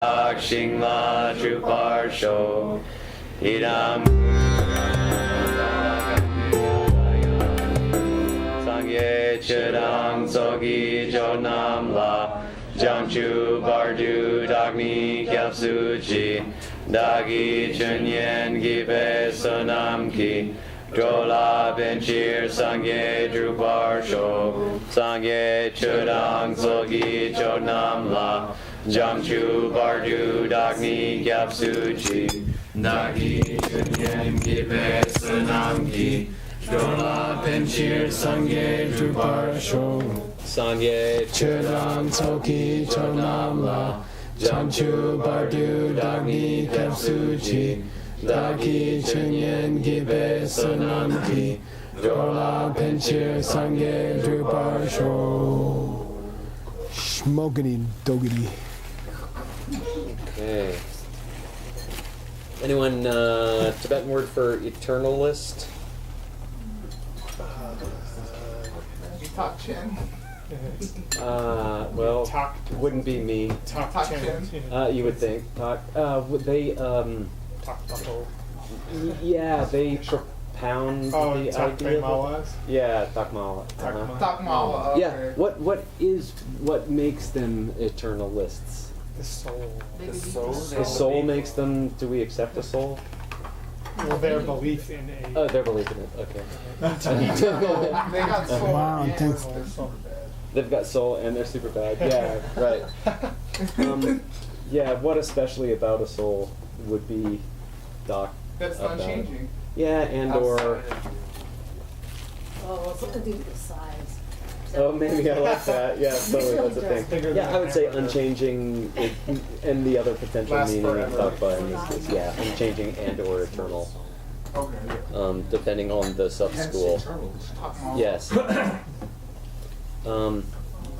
Shingla Druparsho Idam Sangye Chidang Sogi Jonam La Jangchu Bardu Dagni Kyapsuchi Dagi Chunyen Gibe Sonam Ki Drola Benchir Sangye Druparsho Sangye Chidang Sogi Jonam La Jangchu Bardu Dagni Gyapsuchi Dagi Chunyen Gibe Sanamki Drola Benchir Sangye Druparsho Sangye Chudang Toki Chonamla Jangchu Bardu Dagni Gyapsuchi Dagi Chunyen Gibe Sanamki Drola Benchir Sangye Druparsho. Schmogany doggy. Okay. Anyone Tibetan word for eternalist? Takchen. Well, wouldn't be me. Takchen. You would think. Would they? Yeah, they propound the idea. Yeah, Takmala. Takmala. Okay. Yeah. What makes them eternalists? The soul. The soul makes them. Do we accept a soul? Well, their belief in a. Oh, their belief in it. Okay. They got soul. Wow, and thanks. they're super bad. They've got soul and they're super bad. Yeah, right. Yeah, what especially about a soul would be Doc? That's about unchanging. Yeah, and or. Oh, something to do with the size. Oh, maybe I like that. Yeah, totally. That's a thing. Bigger Yeah, than I would say hamburger. unchanging, and the other potential Last meaning of forever. Dakpa in this case. Yeah, unchanging and or eternal, Okay. depending on the sub-school. Takmala. Yes. All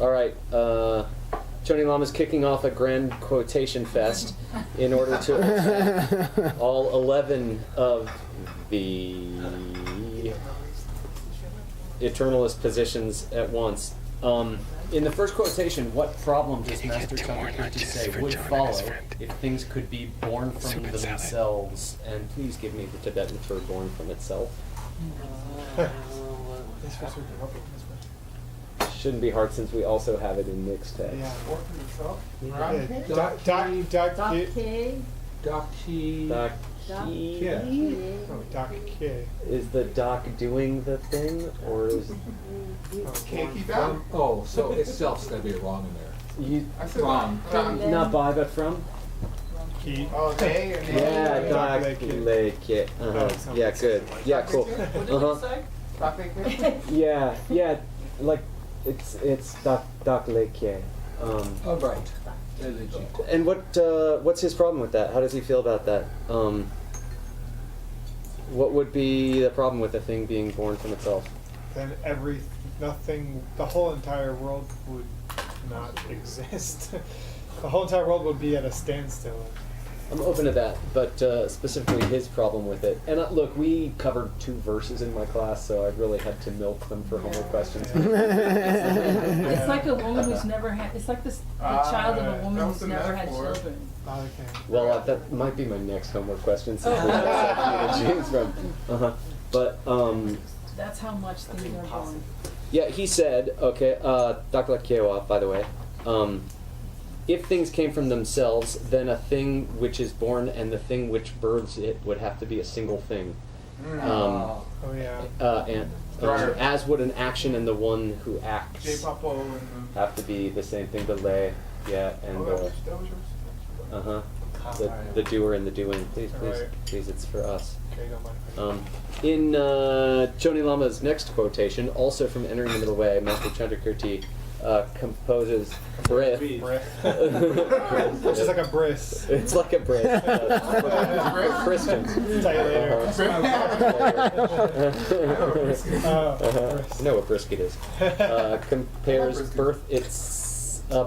right. Choni Lama's kicking off a grand quotation fest in order to all 11 of the eternalist positions at once. In the first quotation, what problem does Master Chandrakirti say would follow if things could be born from themselves? And please give me the Tibetan for born from itself. Shouldn't be hard since we also have it in mixed text. Yeah. Work for yourself. Yeah. Doc K. Is the doc doing the thing, or is Can't keep out. Oh, so itself's got to be wrong in there. you I said Wrong. not by but from? Key. Oh, they and they. Yeah, Doc doc Lake. lake. Yeah, good. Yeah, cool. Doc Lake. Yeah, like it's doc lake. Oh, right. And what's his problem with that? How does he feel about that? What would be the problem with a thing being born from itself? Then the whole entire world would not exist. The whole entire world would be at a standstill. I'm open to that, but specifically his problem with it. And look, we covered 2 verses in my class, so I really had to milk them for homework questions. It's like a woman who's never had. It's like the child of a woman that was who's the never had metaphor. children. Okay. Well, that might be my next homework question. Since Oh. we have something to choose from. But That's how much things are born. yeah, he said, okay, Dr. Lakiewa, by the way, if things came from themselves, then a thing which is born and the thing which births it would have to be a single thing. Oh yeah. And Right. as would an action and the one who acts J-Papo and have to be the same thing. The lay, yeah, and that was yours? the doer and the doing. Please, Alright. please, it's for us. Okay, don't mind. In Choni Lama's next quotation, also from Entering the Middle Way, Master Chandrakirti composes breath. Which is like a bris. It's like a breath. Christians. Tell you later. Bris. Bris. I know what brisket is. Compares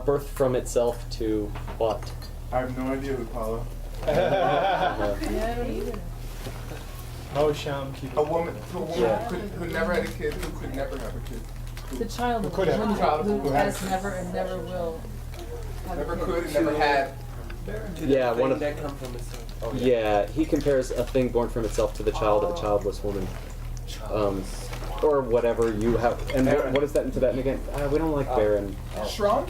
birth from itself to what? I have no idea who Paulo. Yeah, I don't either. Oh, Sham, keep A woman who Yeah. who never had a kid, who could never have a kid. The child Who could have. who Child who has has. never and never will. have a Never kid. could and never had. Yeah, one of that come from itself. Oh, yeah, he compares a thing born from itself to the child of a childless woman. Or whatever you have. And what is that in Tibetan again? We don't like barren. Shram?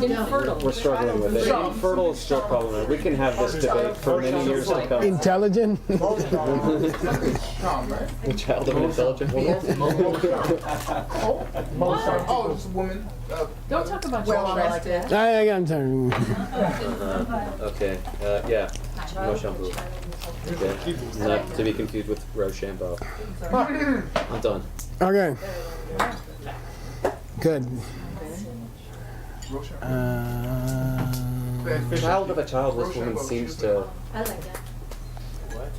Infertile. We're struggling with it. Infertile is still problematic. We can have this debate for many years to come. Intelligent? Shram, right? The child of an intelligent woman. Oh, it's a woman. Don't talk about Well children like that. I'm sorry. Okay, yeah. Moshambu. Okay. Not to be confused with Rochambeau. I'm done. Okay. Good. Child of a childless woman seems to. I like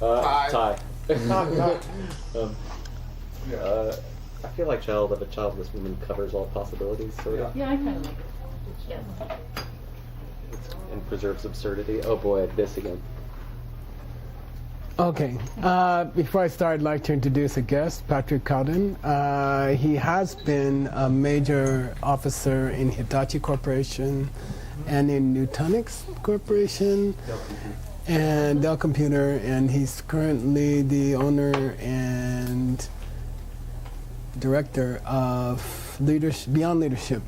that. Tie. I feel like child of a childless woman covers all possibilities, sort of. Yeah, I kind of like it. Yeah. And preserves absurdity. Oh boy, this again. Okay. Before I start, I'd like to introduce a guest, Patrick Cowden. He has been a major officer in Hitachi Corporation and in Nutanix Corporation and Dell Computer, and he's currently the owner and director of Beyond Leadership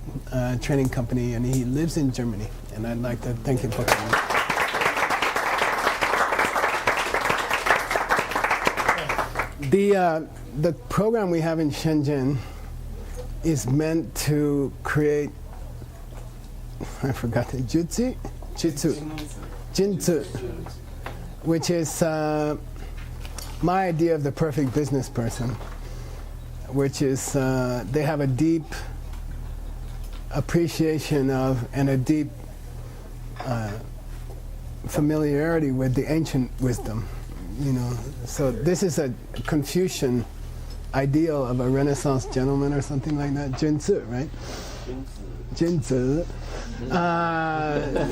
training company, and he lives in Germany. And I'd like to thank him for coming. The program we have in Shenzhen is meant to create, I forgot the Jinzu, which is my idea of the perfect business person, which is they have a deep appreciation of and a deep familiarity with the ancient wisdom. You know, so this is a Confucian ideal of a Renaissance gentleman or something like that. Jinzu, right? Jinzu.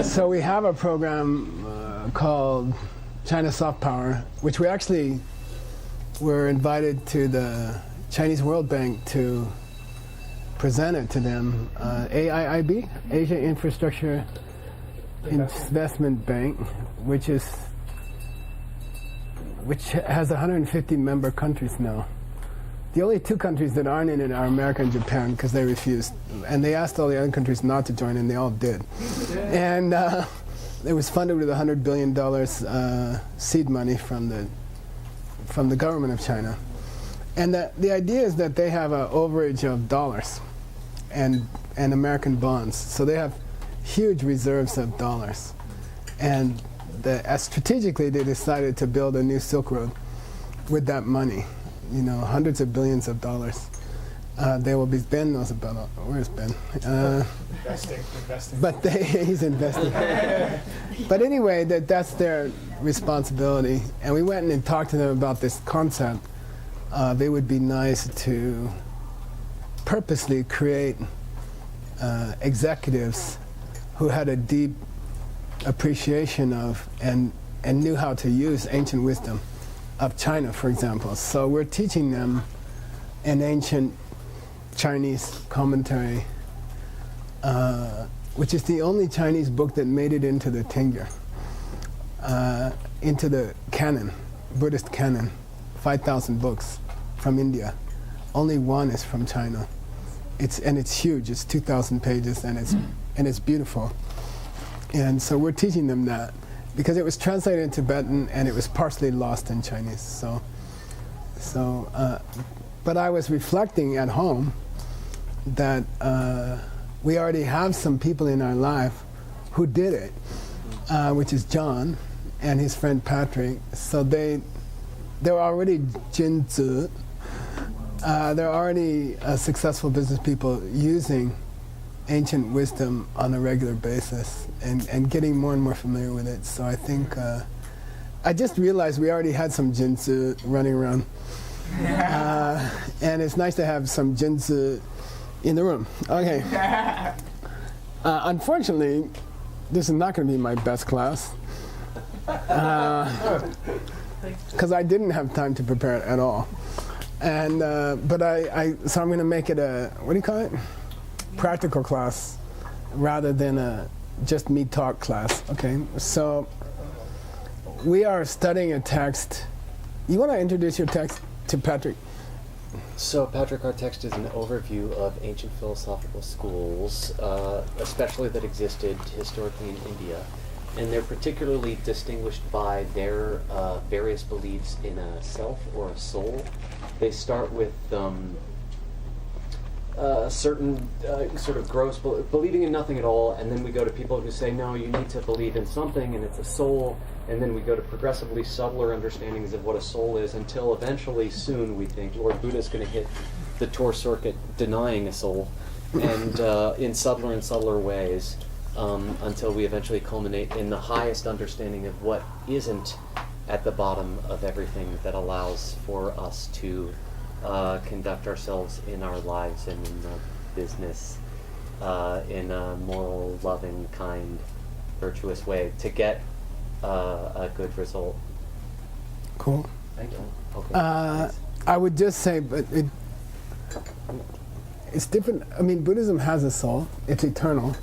So we have a program called China Soft Power, which we actually were invited to the Chinese World Bank to present it to them. AIIB, Asia Infrastructure Investment Bank, which has 150 member countries now. The only two countries that aren't in it are America and Japan, because they refused. And they asked all the other countries not to join, and they all did. And it was funded with $100 billion seed money from the government of China. And the idea is that they have an overage of dollars and American bonds. So they have huge reserves of dollars. And strategically, they decided to build a new Silk Road with that money. You know, hundreds of billions of dollars. They will be. Ben knows about it. Where's Ben? Investing. But he's investing. But anyway, that's their responsibility. And we went in and talked to them about this concept. It would be nice to purposely create executives who had a deep appreciation of and knew how to use ancient wisdom of China, for example. So we're teaching them an ancient Chinese commentary, which is the only Chinese book that made it into the Tengyur, into the canon, Buddhist canon, 5,000 books from India. Only one is from China. It's huge. It's 2,000 pages, and it's beautiful. And so we're teaching them that because it was translated in Tibetan and it was partially lost in Chinese. But I was reflecting at home that we already have some people in our life who did it, which is John and his friend Patrick. So they're already Jinzu. They're already successful business people using ancient wisdom on a regular basis and getting more and more familiar with it. So I think I just realized we already had some Jinzu running around. And it's nice to have some Jinzu in the room. Okay. Unfortunately, this is not going to be my best class because I didn't have time to prepare it at all. And so I'm going to make it a, what do you call it? Practical class rather than a just me talk class, okay? So we are studying a text. You want to introduce your text to Patrick? So, Patrick, our text is an overview of ancient philosophical schools, especially that existed historically in India. And they're particularly distinguished by their various beliefs in a self or a soul. They start with certain sort of gross believing in nothing at all, and then we go to people who say, no, you need to believe in something, and it's a soul. And then we go to progressively subtler understandings of what a soul is until eventually soon we think Lord Buddha's going to hit the tour circuit denying a soul, and in subtler and subtler ways until we eventually culminate in the highest understanding of what isn't at the bottom of everything that allows for us to conduct ourselves in our lives and in the business in a moral, loving, kind, virtuous way to get a good result. Cool. Thank you. Okay. I would just say, but it's different. I mean, Buddhism has a soul. It's eternal.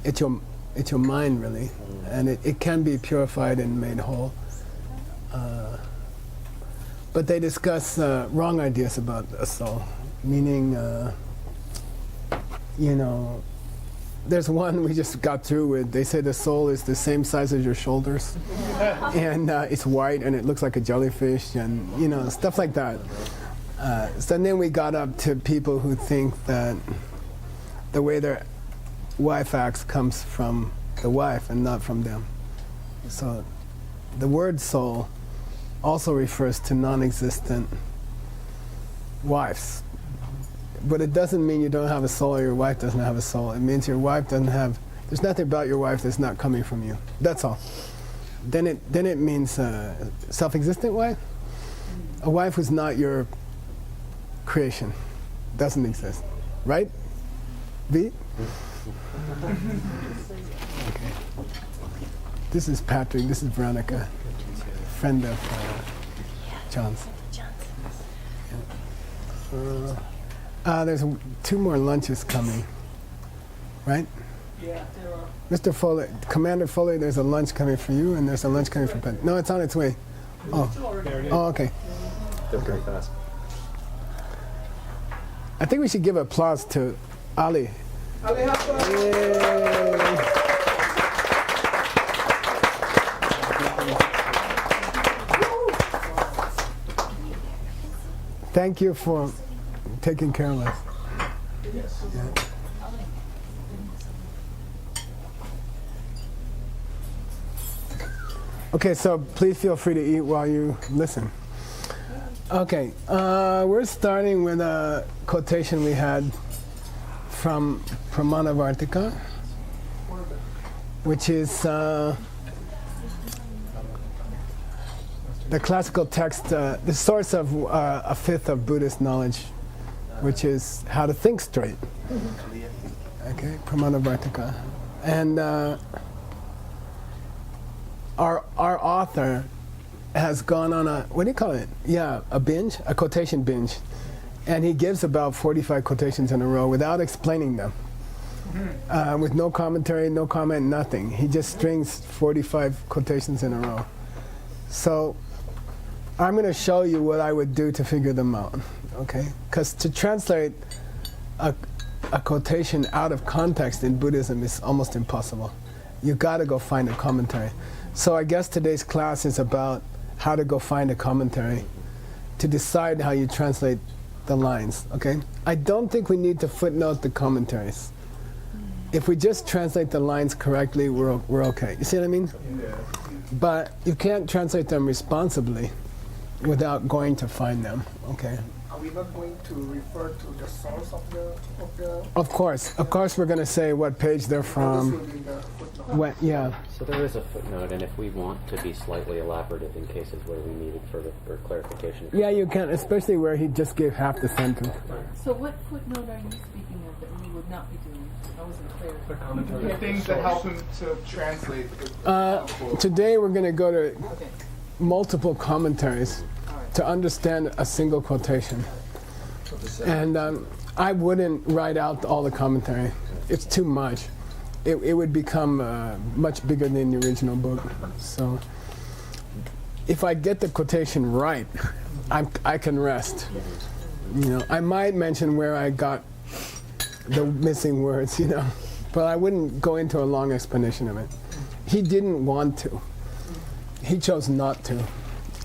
It's your mind, really, and it can be purified and made whole. But they discuss wrong ideas about a soul, meaning, there's one we just got through with. They say the soul is the same size as your shoulders, and it's white and it looks like a jellyfish, and stuff like that. So then we got up to people who think that the way their wife acts comes from the wife and not from them. So the word soul also refers to non-existent wives. But it doesn't mean you don't have a soul or your wife doesn't have a soul. It means your wife doesn't have, there's nothing about your wife that's not coming from you. That's all. Then it means self-existent wife. A wife who's not your creation doesn't exist. Right? V? Okay. This is Patrick, this is Veronica, friend of John's. There's 2 more lunches coming, right? Yeah, there are. Mr. Foley, Commander Foley, there's a lunch coming for you, and there's a lunch coming for Pat. No, it's on its way. Oh, okay. They're very fast. I think we should give applause to Ali. Ali, have fun. Yay. Thank you for taking care of us. Yes. Yeah. Okay, so please feel free to eat while you listen. Okay, we're starting with a quotation we had from Pramanavartika, which is the classical text, the source of a fifth of Buddhist knowledge, which is how to think straight. Okay, Pramanavartika. And our author has gone on a, what do you call it? Yeah, a binge, a quotation binge. And he gives about 45 quotations in a row without explaining them. With no commentary, no comment, nothing. He just strings 45 quotations in a row. So I'm going to show you what I would do to figure them out, okay? Because to translate a quotation out of context in Buddhism is almost impossible. You got to go find a commentary. So I guess today's class is about how to go find a commentary to decide how you translate the lines, okay? I don't think we need to footnote the commentaries. If we just translate the lines correctly, we're okay. You see what I mean? Yeah. But you can't translate them responsibly without going to find them, okay? Are we not going to refer to the source of the Of course we're going to say what page they're this from. will be the footnote. When, yeah. So there is a footnote, and if we want to be slightly elaborative in cases where we needed further or clarification. Yeah, you can, especially where he just gave half the sentence. So what footnote are you speaking of that we would not be doing? I wasn't clear. The things that help him to translate. The Today we're going to go to Okay. multiple commentaries to understand a single quotation. And I wouldn't write out all the commentary. It's too much. it would become much bigger than the original book. So if I get the quotation right, I can rest. You know, I might mention where I got the missing words, you know, but I wouldn't go into a long explanation of it. He didn't want to. He chose not to.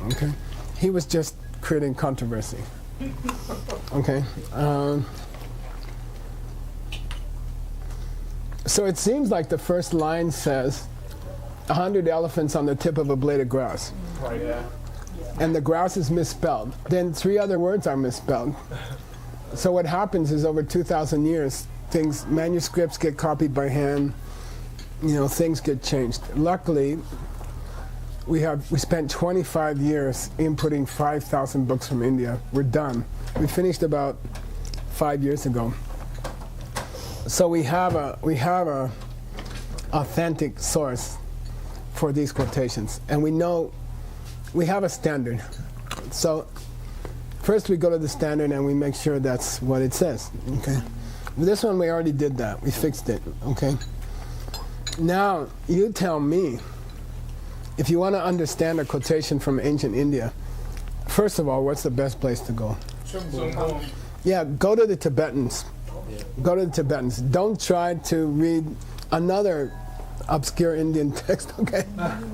Okay, he was just creating controversy. Okay. So it seems like the first line says 100 elephants on the tip of a blade of grass. Right, yeah. And the grass is misspelled. Then 3 other words are misspelled. So what happens is over 2,000 years, manuscripts get copied by hand, you know, things get changed. Luckily, we spent 25 years inputting 5,000 books from India. We're done. We finished about 5 years ago. So we have a authentic source for these quotations, and we know we have a standard. So first we go to the standard and we make sure that's what it says. Okay. This one we already did that. We fixed it. Okay. Now you tell me, if you want to understand a quotation from ancient India, first of all, what's the best place to go? Yeah, go to the Tibetans. Go to the Tibetans. Don't try to read another obscure Indian text, okay?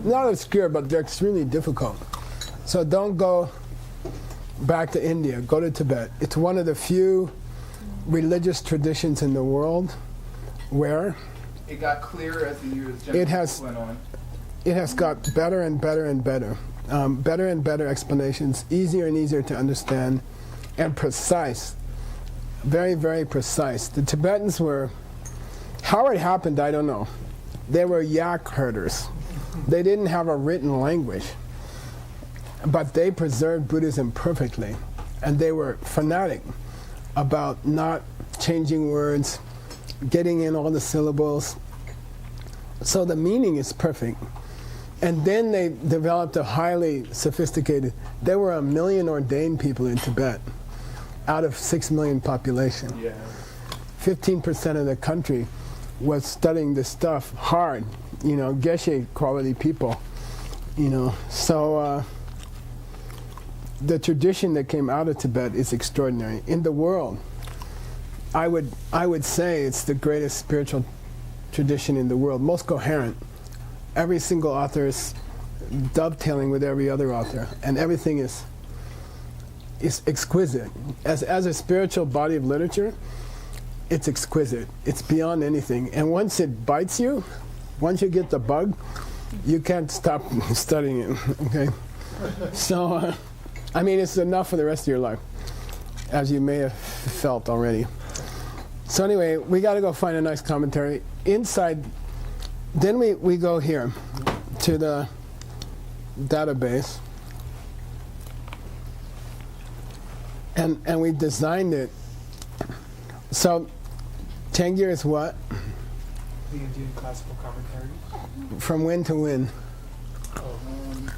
Not obscure, but they're extremely difficult. So don't go back to India. Go to Tibet. It's one of the few religious traditions in the world where it got clearer as the years went on. It has got better and better and better. Better and better explanations, easier and easier to understand, and precise. Very, very precise. The Tibetans were, how it happened, I don't know. They were yak herders. They didn't have a written language, but they preserved Buddhism perfectly. And they were fanatic about not changing words, getting in all the syllables. So the meaning is perfect. And then they developed a highly sophisticated, there were 1 million ordained people in Tibet out of 6 million population. Yeah. 15% of the country was studying this stuff hard, you know, geshe quality people, you know. So the tradition that came out of Tibet is extraordinary. In the world, I would say it's the greatest spiritual tradition in the world, most coherent. Every single author is dovetailing with every other author, and everything is exquisite. As a spiritual body of literature, it's exquisite. It's beyond anything. And once it bites you, once you get the bug, you can't stop studying it, okay? So, I mean, it's enough for the rest of your life, as you may have felt already. So anyway, we got to go find a nice commentary. Inside, then we go here to the database, and we designed it. So Tengir is what? The Indian classical commentary. From when to when?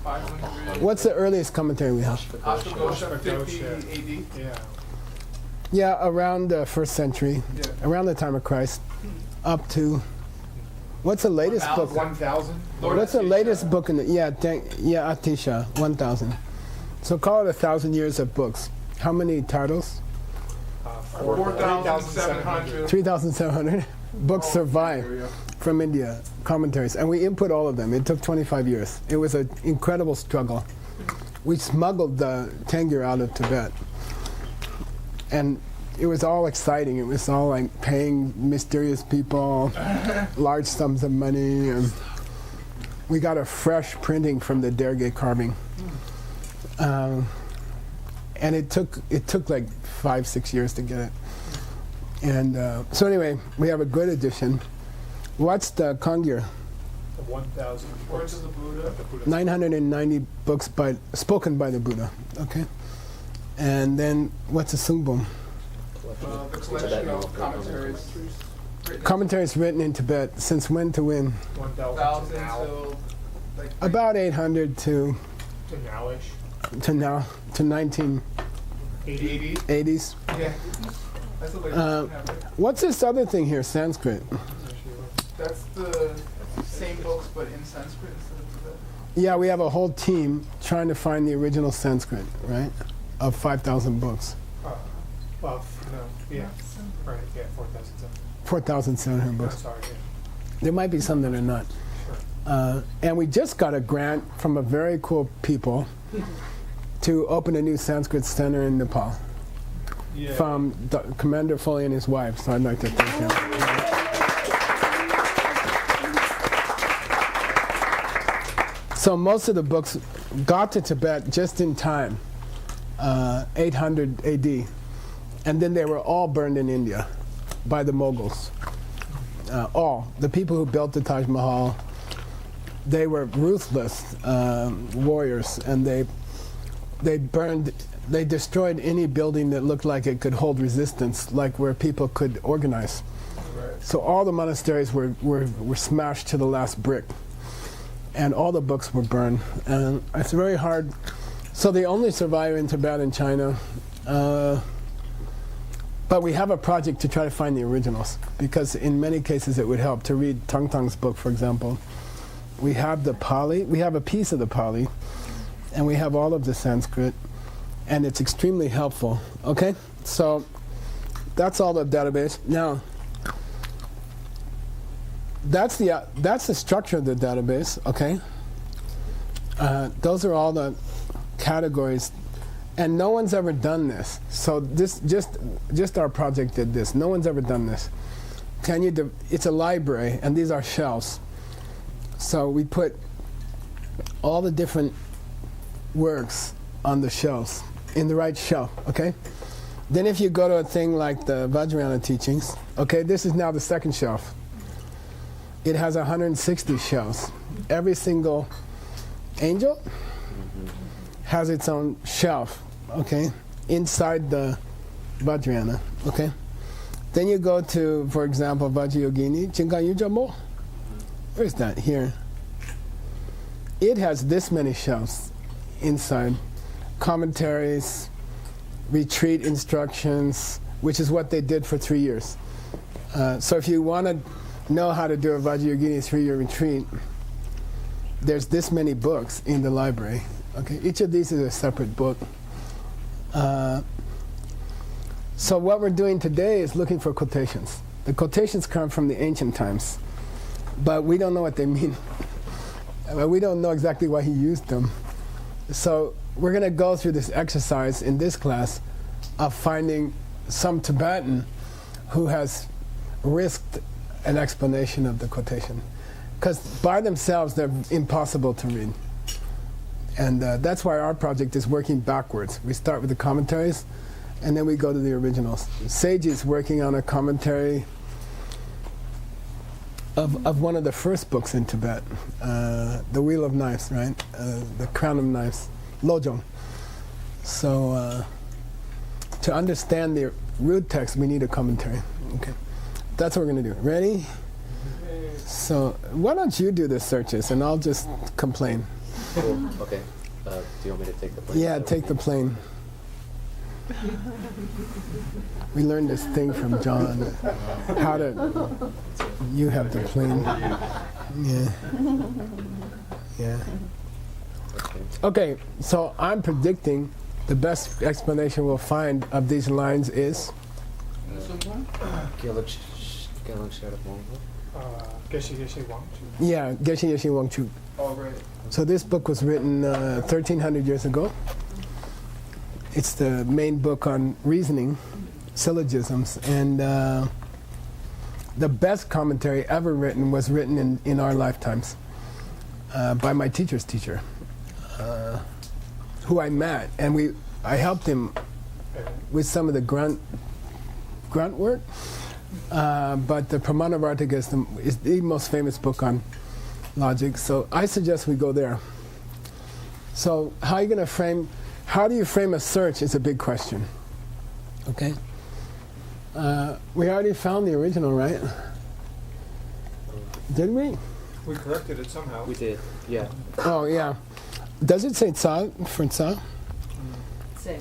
500. What's the earliest commentary we have? Ashwagosha 50 AD. Yeah. Yeah, around the 1st century, Yeah. around the time of Christ, up to. What's the latest book? 1,000. What's the latest book in the? Yeah, Atisha, 1,000. So call it 1,000 years of books. How many titles? 4,700. 3,700 books survive from India, commentaries, and we input all of them. It took 25 years. It was an incredible struggle. We smuggled the Tengir out of Tibet, and it was all exciting. It was all like paying mysterious people large sums of money, and we got a fresh printing from the Derge carving. And it took like 5-6 years to get it. And so anyway, we have a good edition. What's the Kangir? 1,000 Words of the Buddha. 990 books spoken by the Buddha. Okay. And then what's a Sungbom? The collection of commentaries. Commentaries written in Tibet. Since when to when? 1,000 to now. till like About 800 to Nowish. now, to 1980s. 80. Yeah. That's what they have, right? What's this other thing here, Sanskrit? That's the same books but in Sanskrit instead of Tibetan? Yeah, we have a whole team trying to find the original Sanskrit, right, of 5,000 books. Well, no, yeah, right, yeah, 4,000. 4,700 books. Sorry, yeah. There might be some that are not. Sure. And we just got a grant from a very cool people to open a new Sanskrit center in Nepal Yeah. from Commander Foley and his wife. So I'd like to thank him. So most of the books got to Tibet just in time, 800 AD. And then they were all burned in India by the Mughals. All. The people who built the Taj Mahal, they were ruthless warriors, and they destroyed any building that looked like it could hold resistance, like where people could organize. Right. So all the monasteries were smashed to the last brick, and all the books were burned. And it's very hard. So they only survive in Tibet and China. But we have a project to try to find the originals, because in many cases it would help to read Tang Tang's book, for example. We have the Pali, we have a piece of the Pali, and we have all of the Sanskrit, and it's extremely helpful. Okay, so that's all the database. Now, that's the structure of the database. Okay, those are all the categories. And no one's ever done this. So this just our project did this. No one's ever done this. It's a library, and these are shelves. So we put all the different works on the shelves, in the right shelf, okay? Then if you go to a thing like the Vajrayana teachings, okay, this is now the second shelf. It has 160 shelves. Every single angel has its own shelf, okay, inside the Vajrayana, okay? Then you go to, for example, Vajrayogini, Chinkanyujamo. Where's that? Here. It has this many shelves inside. Commentaries, retreat instructions, which is what they did for 3 years. So if you want to know how to do a Vajrayogini 3-year retreat, there's this many books in the library. Okay, each of these is a separate book. So what we're doing today is looking for quotations. The quotations come from the ancient times, but we don't know what they mean. We don't know exactly why he used them. So we're going to go through this exercise in this class of finding some Tibetan who has risked an explanation of the quotation. Because by themselves, they're impossible to read. And that's why our project is working backwards. We start with the commentaries, and then we go to the originals. Seiji is working on a commentary of one of the first books in Tibet, The Wheel of Knives, right? The Crown of Knives, Lojong. So to understand the root text, we need a commentary. Okay, that's what we're going to do. Ready? So why don't you do the searches, and I'll just complain. Cool. Okay. Do you want me to take the plane? Yeah, take the plane. We learned this thing from John. How to... You have the plane. Yeah. Yeah. Okay, so I'm predicting the best explanation we'll find of these lines is... Geshe Geshe Wangchu. Yeah, Geshe Geshe Wangchu. Oh, right. So this book was written 1,300 years ago. It's the main book on reasoning, syllogisms, and the best commentary ever written was written in our lifetimes by my teacher's teacher, who I met, and I helped him with some of the grunt work. But the Pramanavartika is the most famous book on logic, so I suggest we go there. So how do you frame a search is a big question. Okay? We already found the original, right? Did we? We corrected it somehow. We did, yeah. Oh, yeah. Does it say tsa for tsa? Same.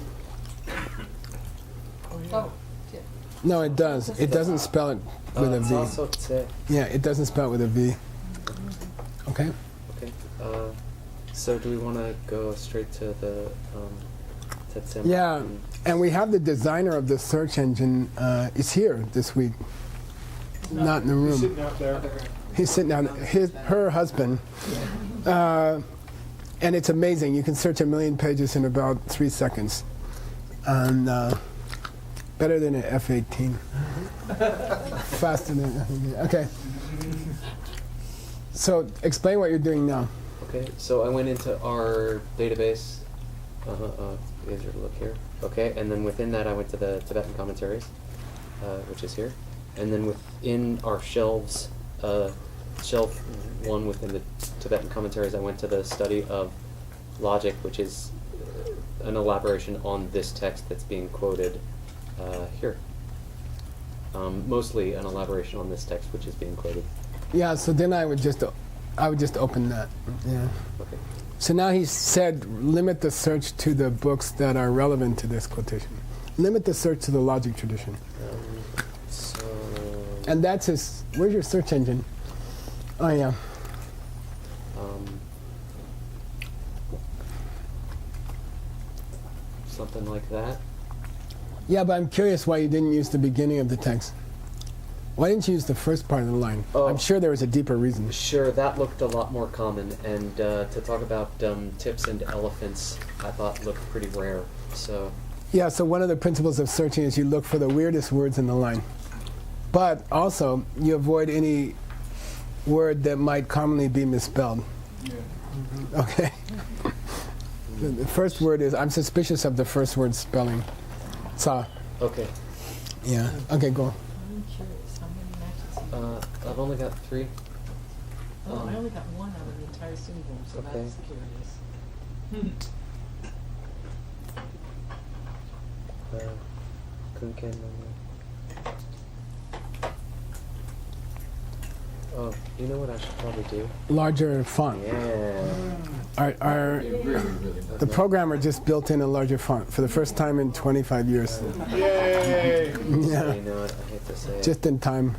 Oh, yeah. Oh, yeah. No, it does. It doesn't spell it with a V. Tse. Yeah, it doesn't spell with a V. Okay. Okay. So do we want to go straight to the Tetsem? Yeah, and we have the designer of the search engine is here this week. Not in the He's room. sitting out there. He's sitting down. Her husband. And it's amazing. You can search 1 million pages in about 3 seconds. And better than an F-18. Faster than okay. So explain what you're doing now. Okay, so I went into our database. You guys are to look here. Okay, and then within that I went to the Tibetan commentaries, which is here. And then within our shelves, shelf 1 within the Tibetan commentaries, I went to the study of logic, which is an elaboration on this text that's being quoted here. Mostly an elaboration on this text which is being quoted. Yeah, so then I would just open that. Yeah. Okay. So now he said limit the search to the books that are relevant to this quotation. Limit the search to the logic tradition. So And that's his, where's your search engine? Oh yeah. Something like that. Yeah, but I'm curious why you didn't use the beginning of the text. Why didn't you use the first part of the line? Oh. I'm sure there was a deeper reason. Sure, that looked a lot more common, and to talk about tips and elephants, I thought looked pretty rare. So Yeah, so one of the principles of searching is you look for the weirdest words in the line. But also, you avoid any word that might commonly be misspelled. Yeah. Okay? The first word is, I'm suspicious of the first word spelling. Sa. okay, Yeah. Okay, go. I'm curious, how many matches? I've only got 3. Oh, I only got 1 out of the entire symbol, so Okay. that's curious. Kunken. Oh, you know what I should probably do? Larger font. Yeah. The programmer just built in a larger font for the first time in 25 years. Yay! So Yeah. you know what? I hate to say it. Just in time.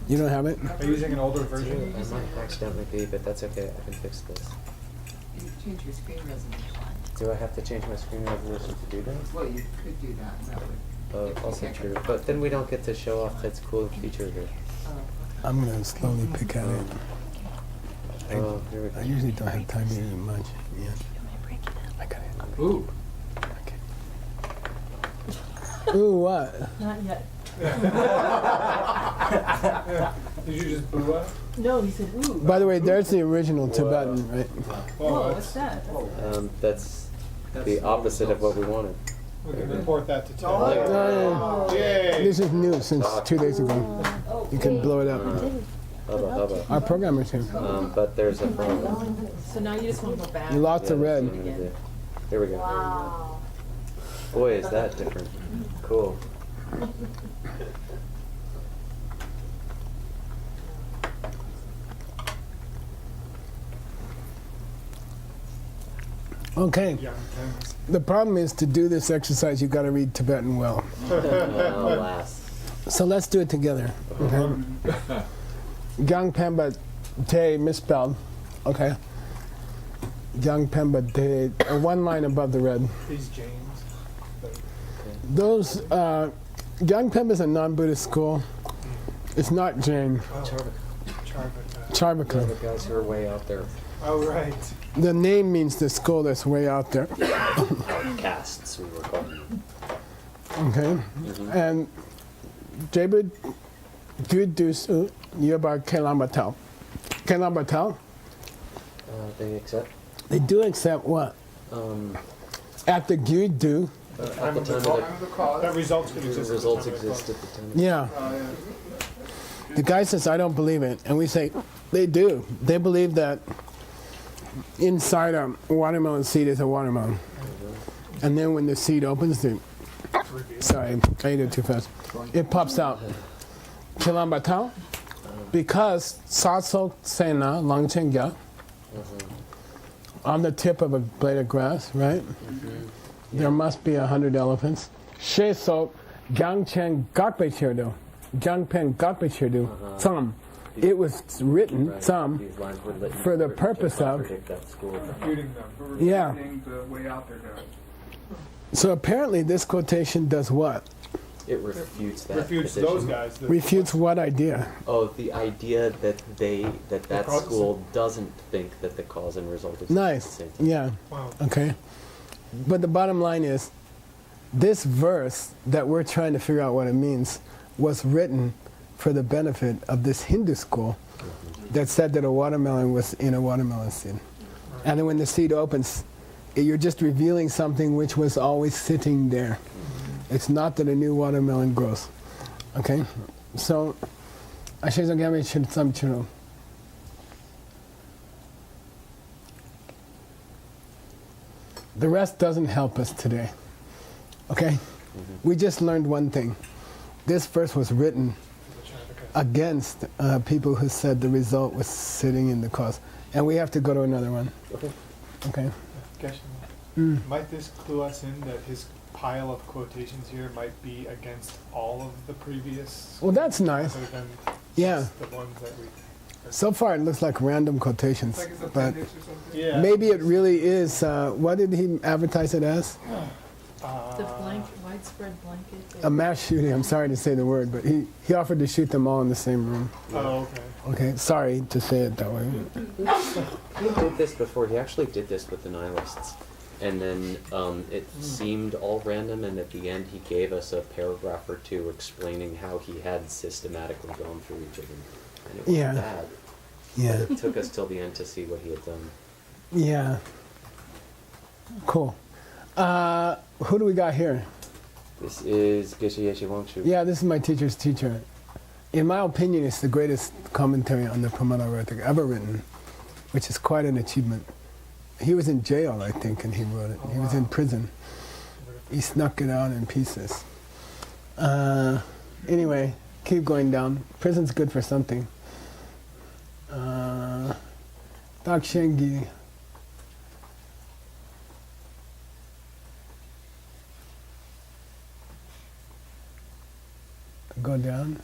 You don't have it? Are you using an older version? I might accidentally be, but that's okay. I can fix this. You change your screen resolution. Do I have to change my screen resolution to do that? Well, you could do that. That would. Also true. But then we don't get to show off that's cool feature here. I'm going to slowly pick at it. Oh, here we go. I usually don't have time to eat much. Yeah. I got it. Ooh. Okay. Ooh, what? Not yet. Did you just boo us? No, he said, ooh. By the way, there's the original Tibetan, right? Whoa, what's that? That's the opposite of what we wanted. We can report that to Tim. Oh, Yay! this is new since 2 days ago. You can blow it up. Hubba. Our programmer's here. But there's a problem. So now you just want to go back. You lost the Yeah, red. that's what I'm gonna do. Here we go. Boy, is that different. Cool. Okay. Young Tim. The problem is to do this exercise, you've got to read Tibetan well. Alas. So let's do it together. Okay. Gyang Pemba Te misspelled. Okay. Gyang Pemba Te, 1 line above the red. He's James. Those, Gyang Pemba is a non-Buddhist school. It's not Jain. Charvaka. The guys who are way out there. Oh, right. The name means the school that's way out there. Casts, we were called. Okay. And Jabud Gudusu Yubar Kelambatel. Kelambatel, They accept. they do accept what? At the Gudu, At the time of That results could the exist. results exist at the time. yeah. The guy says, I don't believe it. And we say, they do. They believe that inside a watermelon seed is a watermelon. And then when the seed opens, sorry, I ate it too fast. It pops out. Kilambatao, because Satsok Sena Langchengya, on the tip of a blade of grass, right? There must be 100 elephants. Shesok Gangchen Gakbe Chirdo. Jangpen Gakpa some. It was written, Right. some, These lines were written for the to purpose of, contradict that school. Refuting them. yeah. The way out there now. So apparently this quotation does what? It refutes that Refutes position. those guys. Refutes what idea? Oh, the idea that that cause- school doesn't think that the cause and result is Nice. the same thing. Yeah. Wow. Okay. But the bottom line is, this verse that we're trying to figure out what it means was written for the benefit of this Hindu school that said that a watermelon was in a watermelon seed. And then when the seed opens, you're just revealing something which was always sitting there. It's not that a new watermelon grows. Okay? So, Ashezogami Chidsamchiro. The rest doesn't help us today. Okay? We just learned one thing. This verse was written against people who said the result was sitting in the cause. And we have to go to another one. Okay. Okay? Question. Might this clue us in that his pile of quotations here might be against all of the previous? Well, that's nice. Other than Yeah. just the ones that we. So far, it looks like random quotations. It's like it's But appendix or something. Yeah. maybe it really is. What did he advertise it as? The widespread blanket. A mass shooting. I'm sorry to say the word, but he offered to shoot them all in the same room. Oh, okay. Okay, sorry to say it that way. He did this before. He actually did this with the nihilists. And then it seemed all random, and at the end he gave us a paragraph or two explaining how he had systematically gone through each of them. And it was Yeah. bad. Yeah, It took us till the end to see what he had done. yeah. Cool. Who do we got here? This is Geshe Yeshe Wangshu. Yeah, this is my teacher's teacher. In my opinion, it's the greatest commentary on the Pramana ever written, which is quite an achievement. He was in jail, I think, and he wrote it. He was in prison. He snuck it out in pieces. Anyway, keep going down. Prison's good for something. Dakshengi. Go down.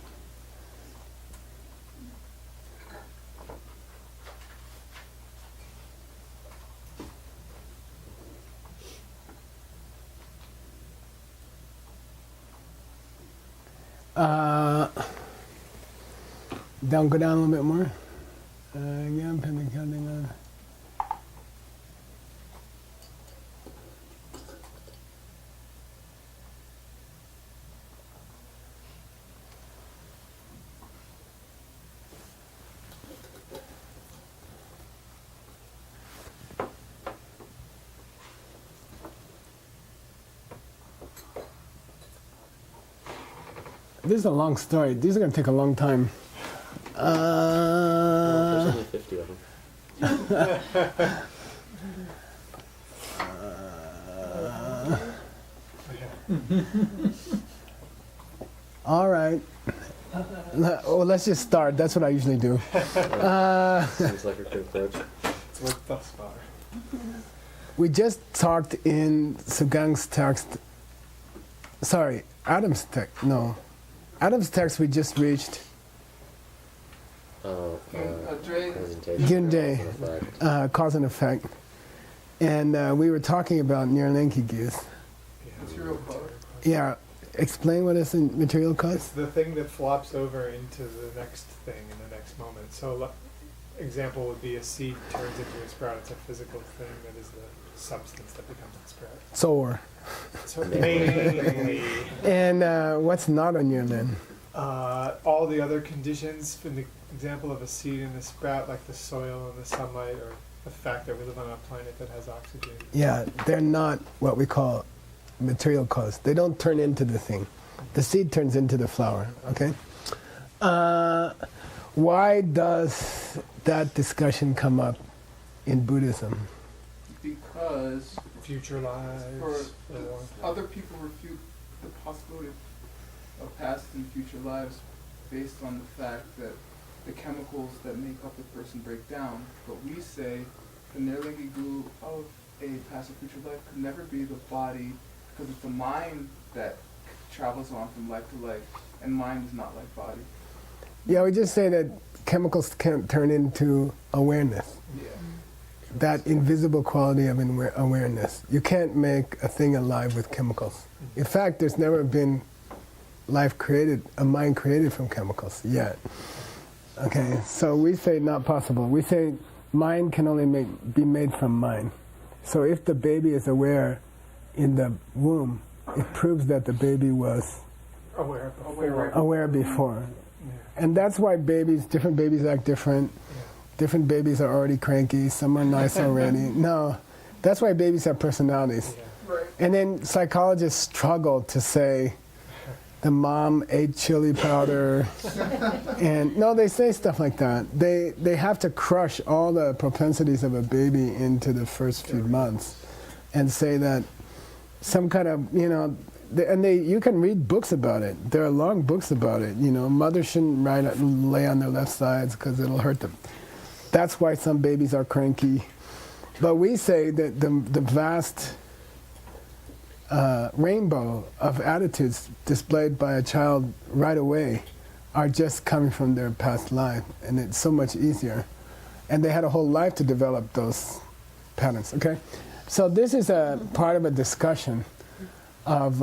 Go down a little bit more. Again, pending counting on. This is a long story. These are going to take a long time. There's only 50 of them. All right. Well, let's just start. That's what I usually do. Seems like a good approach. It's worked thus far. We just talked in Sugang's text. Sorry, Adam's text. No. Adam's text we just reached. Gyunde, cause and effect. And we were talking about Nirlenki Gis. Material cause. Yeah, explain what is in material It's cause? the thing that flops over into the next thing in the next moment. So, example would be a seed turns into a sprout. It's a physical thing that is the substance that becomes a sprout. Sower. So mainly, And what's not on your then? all the other conditions, in the example of a seed and a sprout, like the soil and the sunlight, or the fact that we live on a planet that has oxygen. Yeah, they're not what we call material cause. They don't turn into the thing. The seed turns into the flower, okay? Why does that discussion come up in Buddhism? Because Future lives. other people refute the possibility of past and future lives based on the fact that the chemicals that make up the person break down. But we say the Nirlingigu of a past or future life could never be the body, because it's the mind that travels on from life to life, and mind is not like body. Yeah, we just say that chemicals can't turn into awareness. Yeah. That invisible quality of awareness. You can't make a thing alive with chemicals. In fact, there's never been life created, a mind created from chemicals yet. Okay, so we say not possible. We say mind can only be made from mind. So if the baby is aware in the womb, it proves that the baby was aware before. Yeah. And that's why different babies act different. Different babies are already cranky, some are nice already. No, that's why babies have personalities. Yeah. Right. And then psychologists struggle to say the mom ate chili powder. And no, they say stuff like that. They have to crush all the propensities of a baby into the first few months and say that some kind of, you can read books about it. There are long books about it. Mothers shouldn't lay on their left sides because it'll hurt them. That's why some babies are cranky. But we say that the vast rainbow of attitudes displayed by a child right away are just coming from their past life, and it's so much easier. And they had a whole life to develop those patterns, okay? So this is a part of a discussion of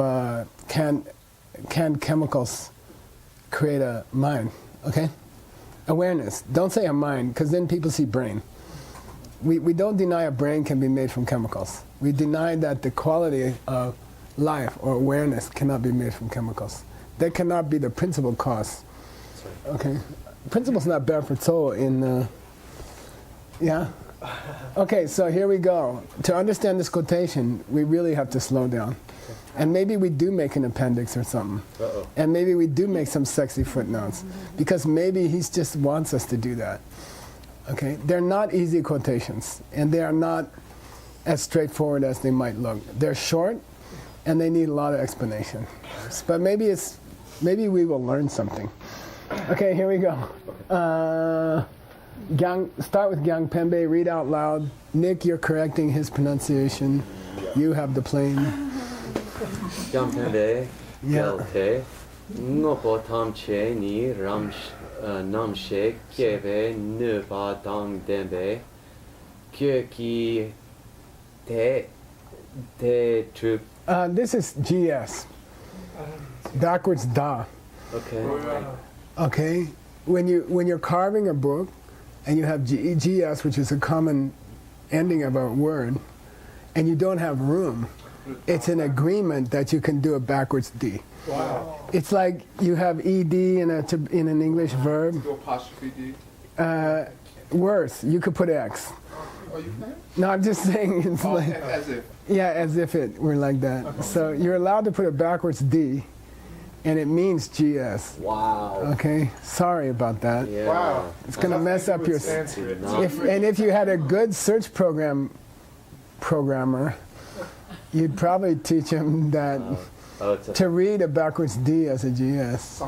can chemicals create a mind, okay? Awareness. Don't say a mind, because then people see brain. We don't deny a brain can be made from chemicals. We deny that the quality of life or awareness cannot be made from chemicals. They cannot be the principal cause. Okay? Principle's not bad for soul yeah? Okay, so here we go. To understand this quotation, we really have to slow down. And maybe we do make an appendix or something. Uh-oh. And maybe we do make some sexy footnotes. Because maybe he just wants us to do that. Okay? They're not easy quotations. And they are not as straightforward as they might look. They're short, and they need a lot of explanation. But maybe we will learn something. Okay, here we go. Start with Gyang Pembe, read out loud. Nick, you're correcting his pronunciation. You have the plane. Jampende, Gelte, Ngopo Tamche, Ni, Namshe, Kieve, Nupa Dang Dembe, Kyoki, Te Troop. This is GS. Backwards Da. Okay. Okay? When you're carving a book and you have GS, which is a common ending of a word, and you don't have room, it's an agreement that you can do a backwards D. Wow. It's like you have ED in an English verb. Do apostrophe D. Worse, you could put X. Oh, you can? No, I'm just saying it's like, As if. yeah, as if it were like that. So you're allowed to put a backwards D, and it means GS. Wow. Okay, sorry about that. Yeah. Wow. It's gonna mess up your. Sanskrit. If you had a good search programmer, you'd probably teach him that to read a backwards D as a GS.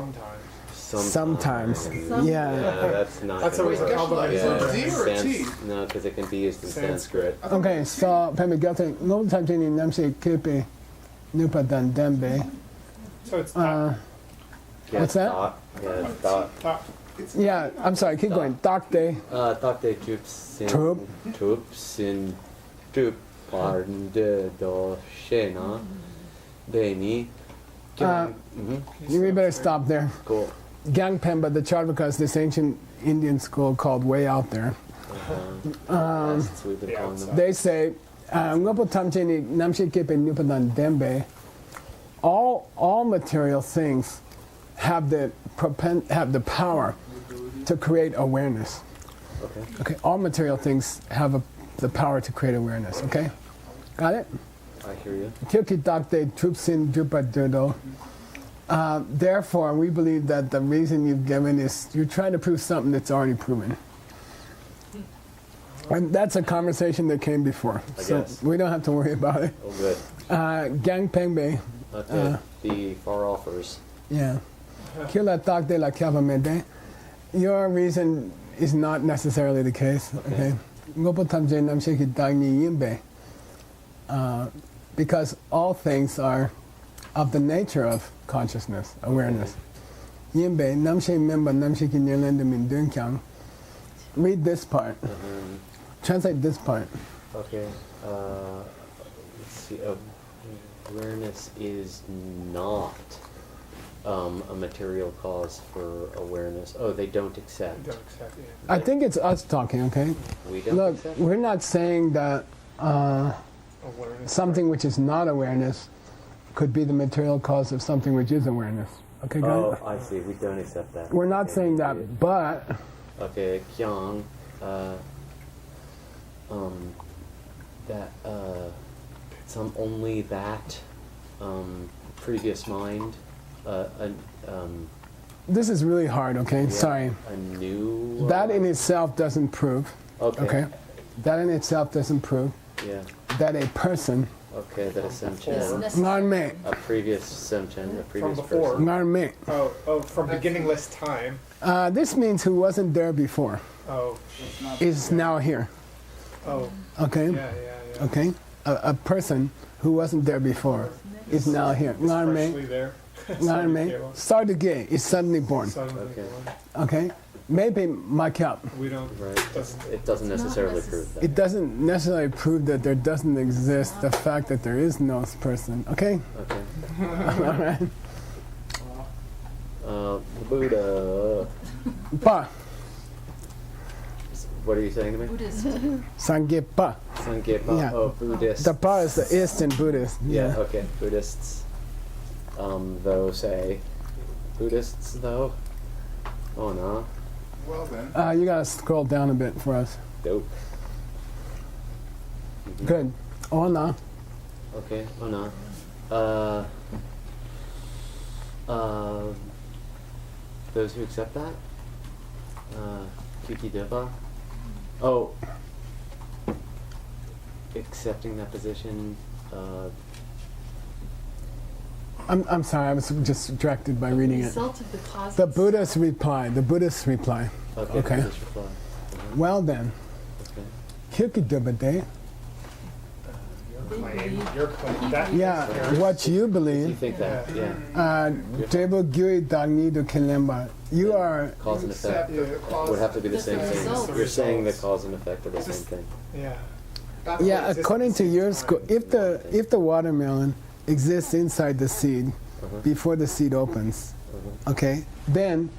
Sometimes. Yeah. That's not. That's gonna always a work. compliment. Is it D or a T? No, because it can be used in Sanskrit. Okay, so Pembe Galte, no time to namse kepe nupa dan dembe. So it's Yeah, What's that? Dot. Yeah, it's dot. top. Yeah, I'm sorry, keep going. Dakte. Takte troops in Troop. troops in troop parnde do shena beni. We better stop there. Cool. Gyang Pemba, the Charvaka, is this ancient Indian school called Way Out There. That's we've been calling them. They say, "Ngopo tamcheni namshi kepe nupadan dembe." All material things have the power to create awareness. Okay. Okay, all material things have the power to create awareness. Okay, got it? I hear you. Kyoki dakte trupsin drupadodo. Therefore, we believe that the reason you've given is you're trying to prove something that's already proven. And that's a conversation that came before, so guess. we don't have to worry about it. Oh, good. Gang Pengbe, Okay. The far offers. yeah. Kila takte la kyavamede. Your reason is not necessarily the case. Okay. Ngopo tamje namsheki dagni yimbe. Because all things are of the nature of consciousness, awareness. Yinbei, namshe memba namshe kinyelende min dunkyang. Read this part. Translate this part. Okay. Let's see. Awareness is not a material cause for awareness. Oh, they don't accept. Don't accept, yeah. I think it's us talking, okay? We don't Look, accept? we're not saying that Awareness. something which is not awareness could be the material cause of something which is awareness. Okay, guys? Oh, I see. We don't accept that. We're not Okay, saying we that, did. but Okay, Kyung, that only that previous mind, this is really hard, okay? yeah, Sorry. a new. That in itself doesn't prove, Okay. okay? That in itself doesn't prove Yeah. that a person, Okay, that a It's Semchen, necessary. ngarme, a previous Semchen, a previous before. person. ngarme. Oh, from beginningless time. This means who wasn't there before Oh, It's not is now here, oh, okay? yeah. Okay? A person who wasn't there before is now here. It's freshly Ngarme, there. ngarme, sarduge is suddenly born, Suddenly Okay. born. okay? Maybe makyap. We don't. Right. Doesn't. It doesn't It's not necessarily necess- prove that. It doesn't necessarily prove that there doesn't exist the fact that there is no person, okay? Okay. All right? Buddha. Pa, What are you saying to me? Buddhist. Sangyepa. Sangepa. Yeah. Oh, Buddhists. The pa is the ist in Buddhist. Yeah, okay. Buddhists, though, say. Buddhists, though? Oh, no. Well then. You gotta scroll down a bit for us. Dope. Good. Oh, no. Okay, oh, no. Those who accept that? Kukideva? Oh. Accepting that position, I'm sorry, I was just distracted by reading it. Result of the cause. The Buddhist reply. okay, Okay. Buddhist reply. Well then, Okay. Kukidebade. Your claim. That Yeah, is what you You believe. think that, yeah. Devo Gui Dagni do Kilemba. You are. Cause and effect Accept the cause. would have to be the That's same the thing. result. You're saying the cause and effect are the same thing. Yeah. Yeah, according to your school, if the watermelon exists inside the seed before the seed opens, okay, then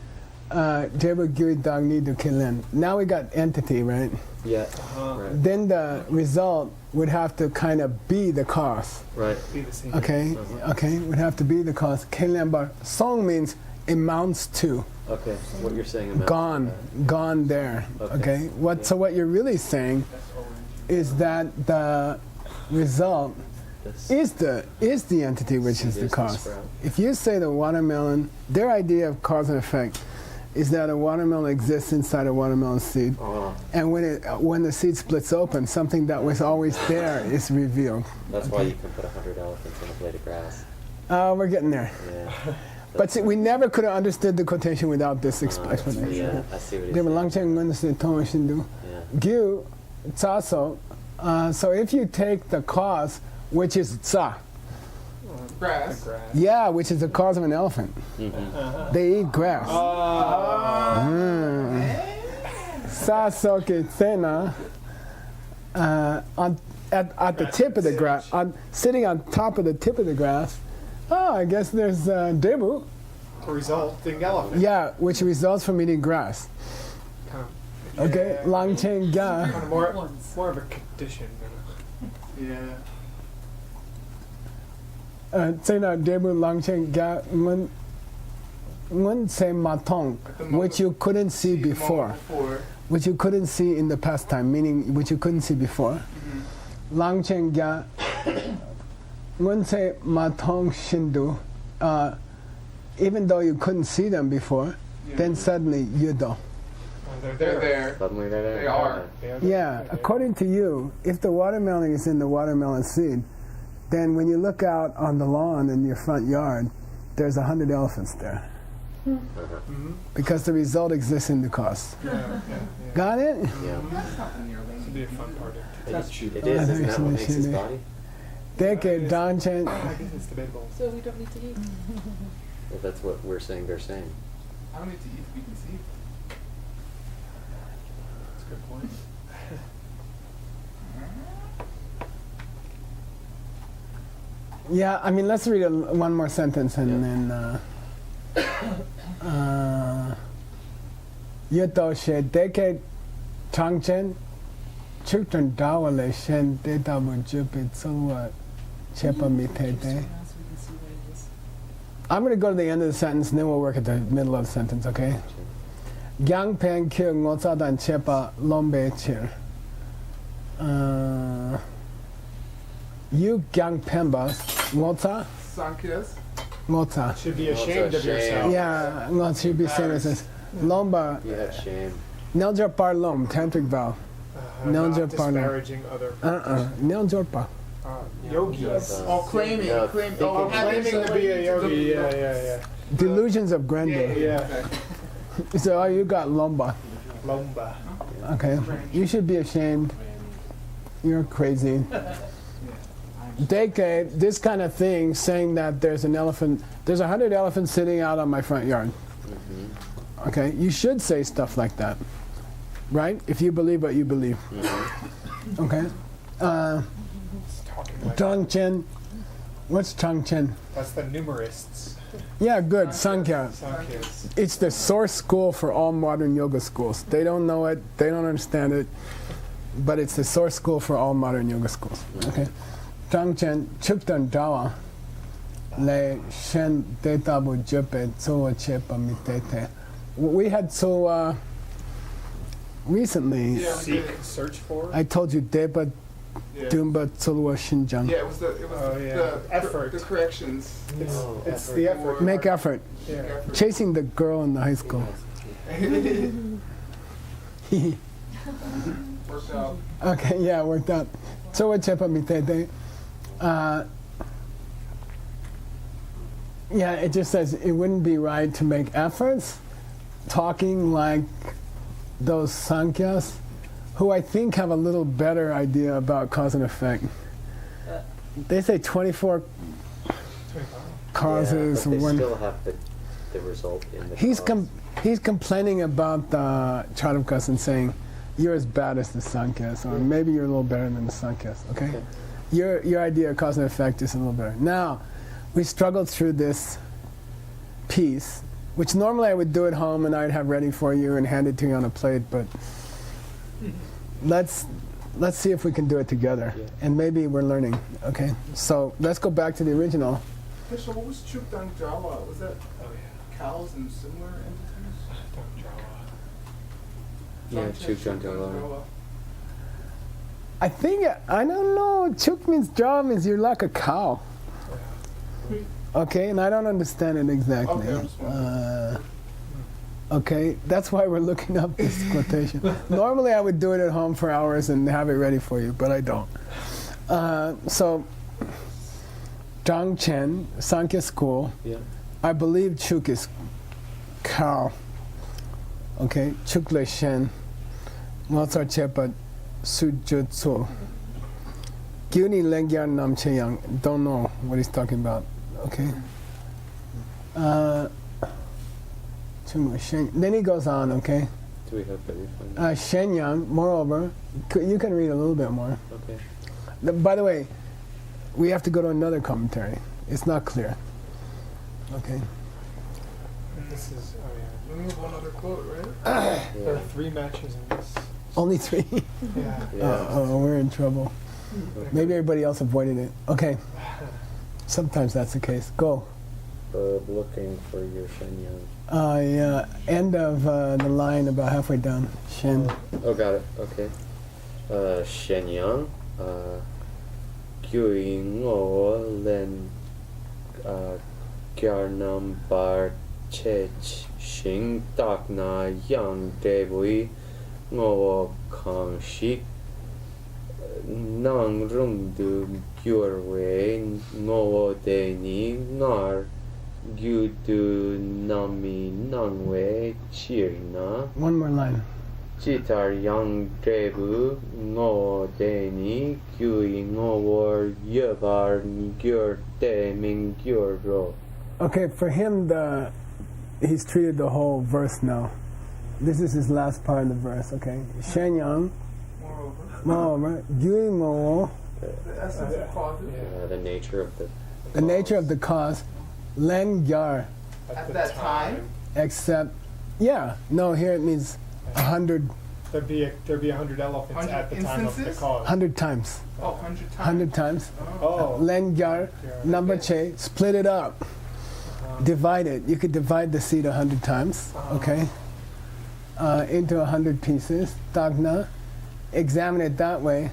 Devo Gui Dagni do Kilen. Now we got entity, right? Yeah. Right. Then the result would have to kind of be the cause. Right. Be the same. Okay, okay, would have to be the cause. Kelemba, song means amounts to, Okay. What you're saying about gone there. Okay. Okay, so what you're really saying is that the result is the entity which is the cause. If you say the watermelon, their idea of cause and effect is that a watermelon exists inside a watermelon seed, and when the seed splits open, something that was always there is revealed. That's why you can put 100 elephants on a blade of grass. We're getting there. Yeah. But see, we never could have understood the quotation without this explanation. Yeah, I see what They were you're saying. Yeah. Gyu, tsaso. So if you take the cause, which is tsa, Grass. Grass. yeah, which is the cause of an elephant, they eat grass. Sasoke tsena, at the tip of the grass, sitting on top of the tip of the grass. Oh, I guess there's debu. Resulting elephant. Yeah, which results from eating grass. Kind of, Okay, yeah, lang chen ga. kind of more Ones. of a condition than Yeah. Tsena debu lang chen ga ngun se matong, which you couldn't see before, which you couldn't see in the past time, meaning which you couldn't see before. Lang chen ga ngun se matong shindu. Even though you couldn't see them before, then suddenly you do. they're They're there. Suddenly they're there. They are. Yeah, according to you, if the watermelon is in the watermelon seed, then when you look out on the lawn in your front yard, there's 100 elephants there. Because the result exists in the cause. Got it? Yeah. That's not nearly. Should be a fun part of it. It is. Isn't that what makes his body? Deke Dangchen. I guess it's debatable. So we don't need to eat. If that's what we're saying, they're saying. I don't need to eat to be conceived. That's a good point. Yeah, I mean, let's read one more sentence and then. Yuto she deke Changchen chukton dawale shen data mujupit so chepa mitete. I'm going to go to the end of the sentence and then we'll work at the middle of the sentence, okay? Gyang pen kyo ngotsa dan chepa lombe chir. You gyang penbas ngotsa Sankyas. ngotsa. Should be ashamed of shame. yourself. Yeah, ngotsa should be serious. Lomba. You have shame. Neljorpar lom, tantric vow. Not Nonja parlor. disparaging other Neljorpa. yogis. Claiming No, Claiming to be a yogi, yeah. Delusions of grandeur. Yeah. So you got lomba. Lomba. Okay. You should be ashamed. You're crazy. Deke, this kind of thing, saying that there's 100 elephants sitting out on my front yard. Okay, you should say stuff like that, right? If you believe what you believe. Okay. Changchen. What's Changchen? That's the numerists. Yeah, good. Sankhya. Sankhya's. It's the source school for all modern yoga schools. They don't know it, they don't understand it, but it's the source school for all modern yoga schools. Okay. Changchen chuktan dawa le shen detabu jupe tsuwa chepa mitete. We had so recently. Seek, search for. I told you Deba Yeah. Dumba Tsulwa Shinjang. Yeah, it was the Effort. the corrections. It's the effort. Make effort. Yeah. Chasing the girl in the high school. Worked out. Okay, yeah, worked out. Tsuwa chepa mitete. Yeah, it just says it wouldn't be right to make efforts talking like those Sankyas, who I think have a little better idea about cause and effect. They say 24 causes. Yeah, but they one. still have the result in the He's cause. he's complaining about the Charabkas and saying, you're as bad as the Sankyas, or maybe you're a little better than the Sankyas, okay? Your idea of cause and effect is a little better. Now, we struggled through this piece, which normally I would do at home and I'd have ready for you and hand it to you on a plate, but let's see if we can do it together. Yeah. And maybe we're learning, okay? So let's go back to the original. Hey, so what was Chukdang Jawa? Was that Oh yeah. cows and similar entities? Yeah, Chukdang Jawa. I think, I don't know, Chuk means jaw means you're like a cow. Okay, and I don't understand it exactly. Okay, I'm just wondering. Okay, that's why we're looking up this quotation. Normally I would do it at home for hours and have it ready for you, but I don't. So, Zhang Chen, Sankhya school, Yeah. I believe Chuk is cow. Okay, Chuk Le Shen, Ngotsa Chepa Sujutsu. Gyuni Lengyan Nam Cheyang, don't know what he's talking about. Okay. Then he goes on, okay? Do we have that we find? Shenyang, moreover, you can read a little bit more. Okay. By the way, we have to go to another commentary. It's not clear. Okay. This is, oh yeah. We need one other quote, right? There are 3 matches in this. Only 3? Yeah. Yeah. We're in trouble. Maybe everybody else avoided it. Okay. Sometimes that's the case. Go. Looking for your Shenyang. Yeah. End of the line about halfway down. Shen. Oh, got it. Okay. Shenyang. Gyui ngo len gyarnam bar chech shing tak na yang devui ngo kang shik nang rung du gyur we ngo de ni ngar gyu du nami nang we chir na. One more line. Jitar yang drebu no deni gyui no war yebar gyur de ming gyur ro. Okay, for him, he's treated the whole verse now. This is his last part of the verse, okay? Shenyang, moreover, gyui mo, The essence of causes. The nature of the nature of the cause, len gyar, At that time. except, here it means 100 There'd be 100 elephants 100 at the time of the instances? cause. 100 times. Oh, 100 times. 100 times. Oh. Len gyar, number che, split it up. Divide it. You could divide the seed 100 times, okay? Into 100 pieces. Tagna. Examine it that way.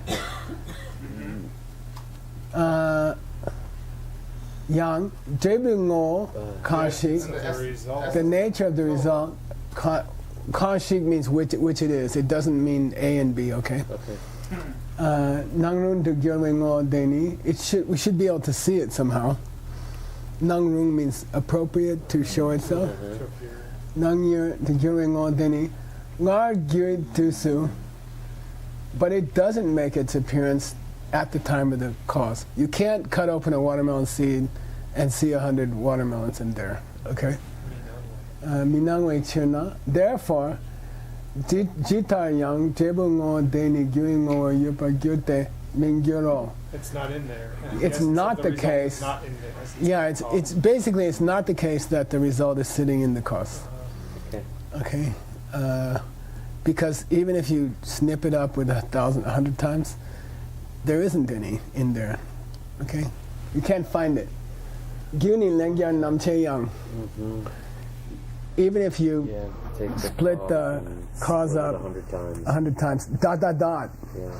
Yang, jebu ngo, kashik. The result. The nature of the result, kashik means which it is. It doesn't mean A and B, okay? Okay. Nangrun de gyurling ngo deni. We should be able to see it somehow. Nangrung means appropriate to show itself. Nangyur de gyurling ngo deni. Ngar gyur tusu. But it doesn't make its appearance at the time of the cause. You can't cut open a watermelon seed and see 100 watermelons in there, okay? Minangwe chirna. Therefore, jitar yang jebu ngo deni gyui ngo yupa gyute mingyuro. It's not in there. It's not the result case. is not in there. Yeah, it's basically it's not the case that the result is sitting in the cause. Okay. Okay, because even if you snip it up with 100 times, there isn't any in there. Okay, you can't find it. Gyuni lengyan namche yang. Even if you Take the split the cause split it up 100 times. 100 times, dot dot dot. Yeah.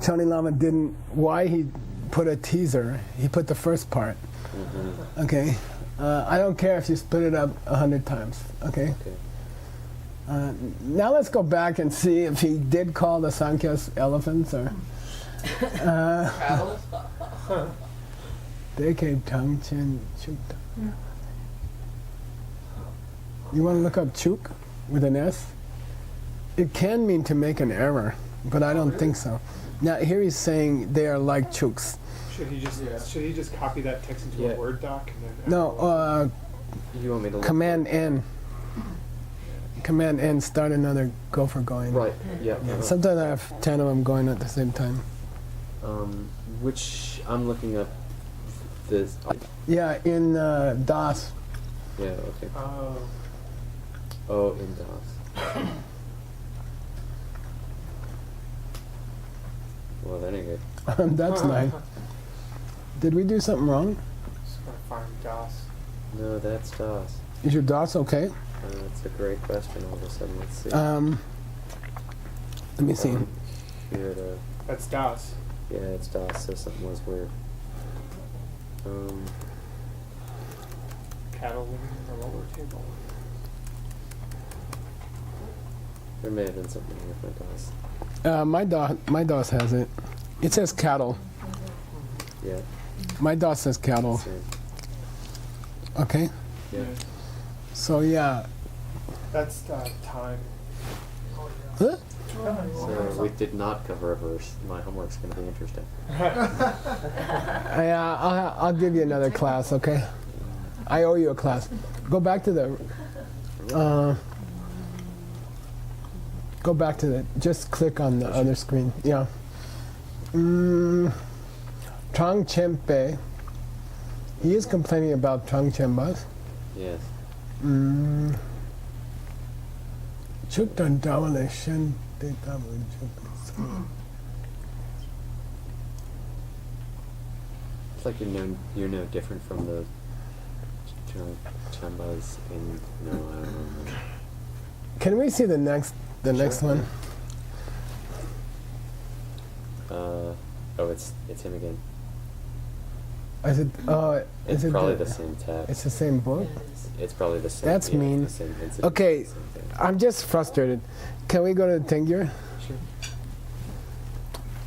Chani Lama didn't. Why he put a teaser? He put the first part. Okay, I don't care if you split it up 100 times. Okay. Now let's go back and see if he did call the Sankhya's elephants or. Cattle. They came tongue chin chuk. You want to look up chuk with an S? It can mean to make an error, but I don't think so. Now here he's saying they are like chuks. Should he just copy that text into a Word doc and then? No, You want me to look? Command N. Command N, start another gopher going. Right. Yeah. Sometimes I have 10 of them going at the same time. Which I'm looking up this. Yeah, in DOS. Yeah. Okay. Oh. Oh, in DOS. Well, that ain't good. That's nice. Did we do something wrong? Just gonna find DOS. No, that's DOS. Is your DOS okay? That's a great question. All of a sudden, let's see. Let me see. Here to, That's DOS. yeah, it's DOS. So something was weird. Cattle living in the lower table. There may have been something with my DOS. My DOS has it. It says cattle. Yeah. My DOS says cattle. Same. Okay. Yeah. So yeah. That's time. Huh? So we did not cover a verse. My homework's going to be interesting. Yeah, I'll give you another class, okay? I owe you a class. Go back to the. Go back to the. Just click on the other screen. Yeah. Trang Chempe. He is complaining about Trang Chembas. Yes. Chuktan Dawale Shen De Dawale It's like you're no different from the Chambas in I don't know. Can we see the next one? Oh, it's him again. Is it? It's is it probably the same text. It's the same book. It's probably the same. That's yeah, mean. The same incident, Okay, the same thing. I'm just frustrated. Can we go to Tengyur? Sure.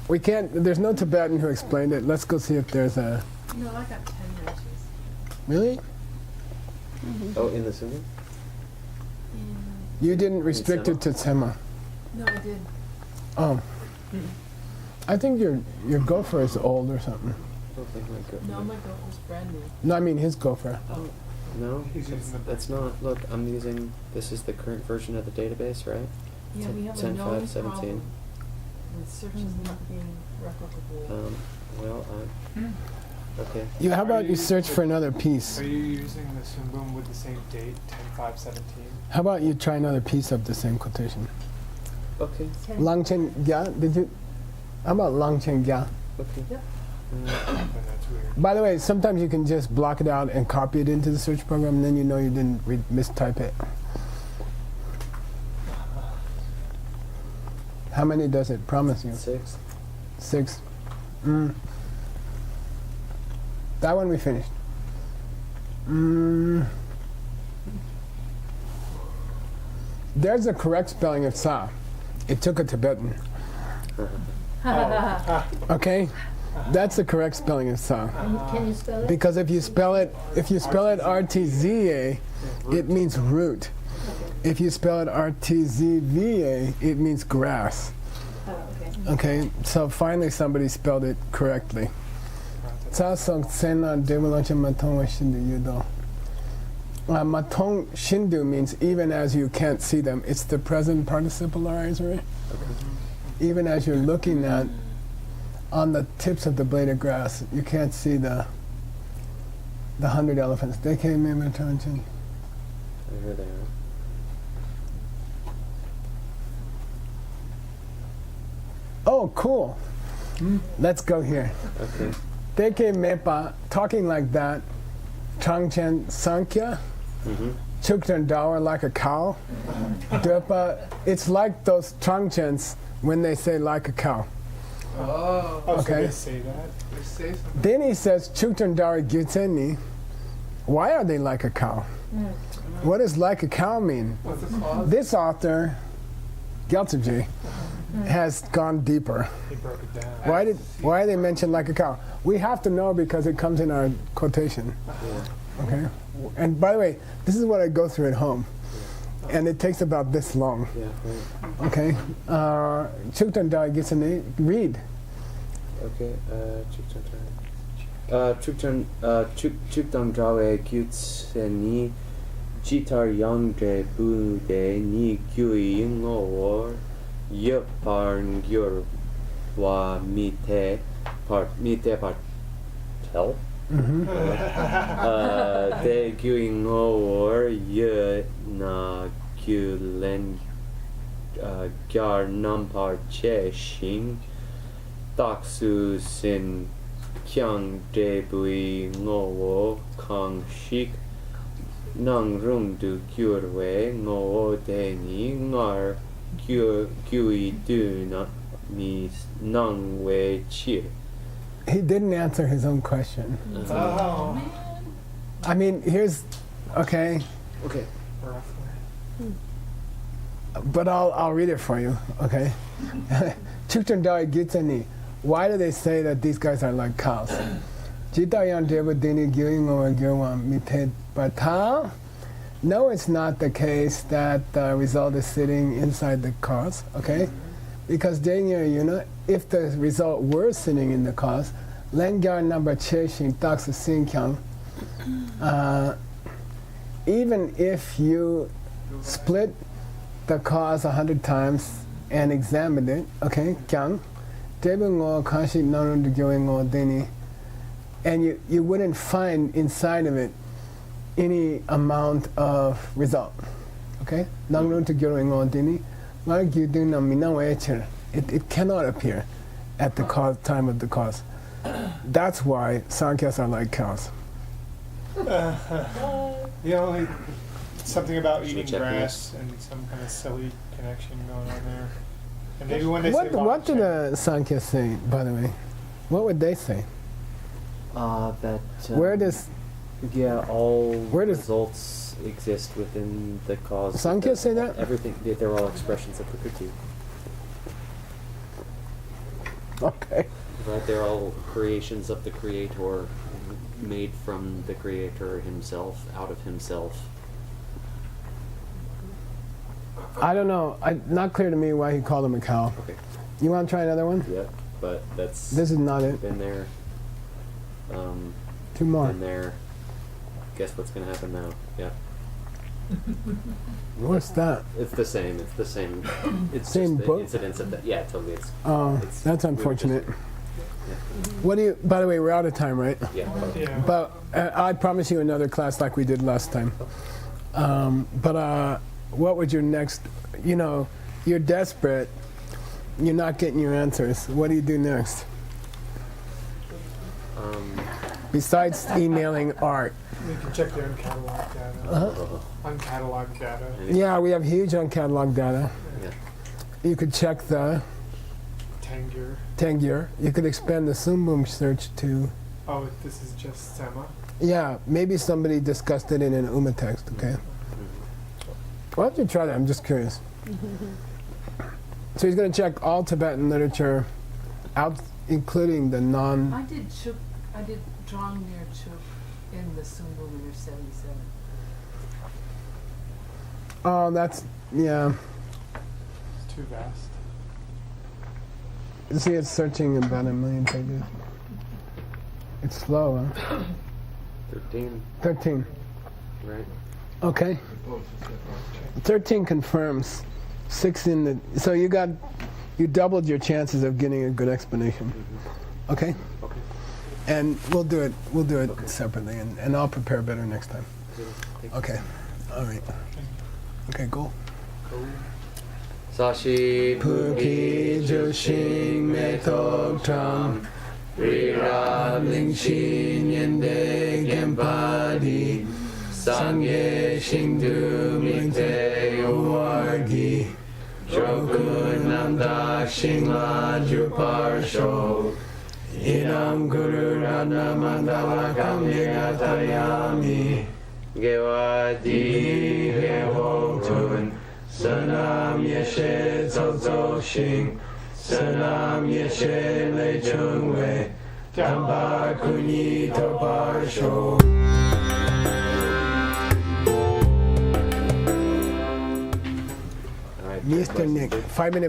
We can't. There's no Tibetan who explained it. Let's go see if there's a. No, I got 10 matches. Really? Oh, in the Sunni? You didn't restrict it to Tsema. No, I did. I think your gopher is old or something. I don't think my gopher. No, my gopher's brand new. No, I mean his gopher. Oh, No, He's using the that's not. Look, I'm using. This is the current version of the database, right? yeah, we have a 10, known 5, 17. problem with searches not being replicable. Well, okay. How about you search for another piece? Are you using the Sunbum with the same date, 10-5-17? How about you try another piece of the same quotation? Okay. Lang Chen Gya, did you? How about Lang Chen Gya? Okay. Yep. And that's weird. By the way, sometimes you can just block it out and copy it into the search program, and then you know you didn't mistype it. How many does it promise you? 6. 6. That one we finished. There's a correct spelling of sa. It took a Tibetan. Okay? That's the correct spelling of sa. Can you spell it? Because if you spell it RTZA, it means root. If you spell it RTZVA, it means grass. Oh, okay. Okay, so finally somebody spelled it correctly. Matong shindu means even as you can't see them. It's the present participle arise, right? Even as you're looking at on the tips of the blade of grass, you can't see the 100 elephants. They came in attention. Over there. Oh, cool. Let's go here. Okay. Teke Mepa, talking like that, Changchen Sankhya, Chukchen Dawa like a cow. Döpa, it's like those Changchens when they say like a cow. Oh, Oh, so Okay. they say that? they say something. Then he says, Chukchen Dawa Gyutseni, why are they like a cow? What does like a cow mean? What's the cause? This author, Gyaltseji, has gone deeper. He broke it down. Why they mention like a cow? We have to know because it comes in our quotation. Yeah. Okay. And by the way, this is what I go through at home, and it takes about this long. Yeah. Right. Okay. Chuktan Dai gets a name. Read. Okay. Chuktan Drawe Gyutseni Jitar Yangdre Bude Ni Gyui Ngor Yeparn Gyur Wa Mite Part Tel. De Gyui Ngor Ye Na Gyulen Gyar Nampar Che Shing Taksu Sin Kyang Debui Ngowo Kang Shik Nang Rung Du Gyurwe Ngowo Deni Ngar Gyui Du Na Mi Nang We Chir. He didn't answer his own question. Oh. I mean, here's okay, Okay. Roughly. but I'll read it for you. Okay. Chuktan Dai Gitsani. Why do they say that these guys are like cows? Jitayan Devadini Gyuing or Gyuwan Mite Bata. No, it's not the case that the result is sitting inside the cause, okay? Because if the result were sitting in the cause, Lengyar number Cheshin Taksu Sinkyang, even if you split the cause 100 times and examined it, okay, Kyang, and you wouldn't find inside of it any amount of result. Okay? It cannot appear at the time of the cause. That's why Sankhya's are like cows. The only something about Should we eating check grass and some kind of silly connection going on there. And maybe when they What say do the Sankhya say, by the way? What would they say? That. Where does Yeah, all Where does- results exist within the cause. Sankhya say that? Everything, they're all expressions of Prakriti. Okay. Right, they're all creations of the Creator, made from the Creator himself, out of himself. I don't know. Not clear to me why he called him a cow. Okay. You want to try another one? Yep. But that's This is not it. been there. Two more. Been there. Guess what's gonna happen now? Yeah. What's that? It's the same. It's the same. It's Same just book? the incidents of that. Yeah, totally. It's. Oh, It's- that's we were unfortunate. just- What do you? By the way, we're out of time, right? Yeah. Totally. Yeah. But I promise you another class like we did last time. What would your next? You know, you're desperate. You're not getting your answers. What do you do next? Besides emailing Art. You can check your uncataloged data. Uncataloged data. Yeah, we have huge uncataloged data. Yeah. You could check the Tangier. Tengyur. You could expand the Sumbum search to. Oh, this is just Sema. Yeah, maybe somebody discussed it in an Uma text. Okay. Why don't you try that? I'm just curious. So he's going to check all Tibetan literature, out, including the non. I did Drong near Chuk in the Sumbum Inner 77. Oh, that's yeah. It's too vast. You see, it's searching about 1 million pages. It's slow, huh? 13, 13. right? Okay. 13 confirms. 6 in the. So you doubled your chances of getting a good explanation. Okay. Okay. And we'll do it separately, and I'll prepare better next time. Okay. All right. Okay, go. Sashi Puki Jushing Metok Tram Rira Lingshin Yende Gempadi Sangye Shingdu Mikte Uwargi Jokun Namda Shingla Juparsho Inam Guru Radha Mandala Kamyegatayami Gewadi Hehotun Sanam Yeshe Zozo Shing Sanam Yeshe Le Chungwe Tamba Kunyi Toparsho Mr. Nick, 5 minutes.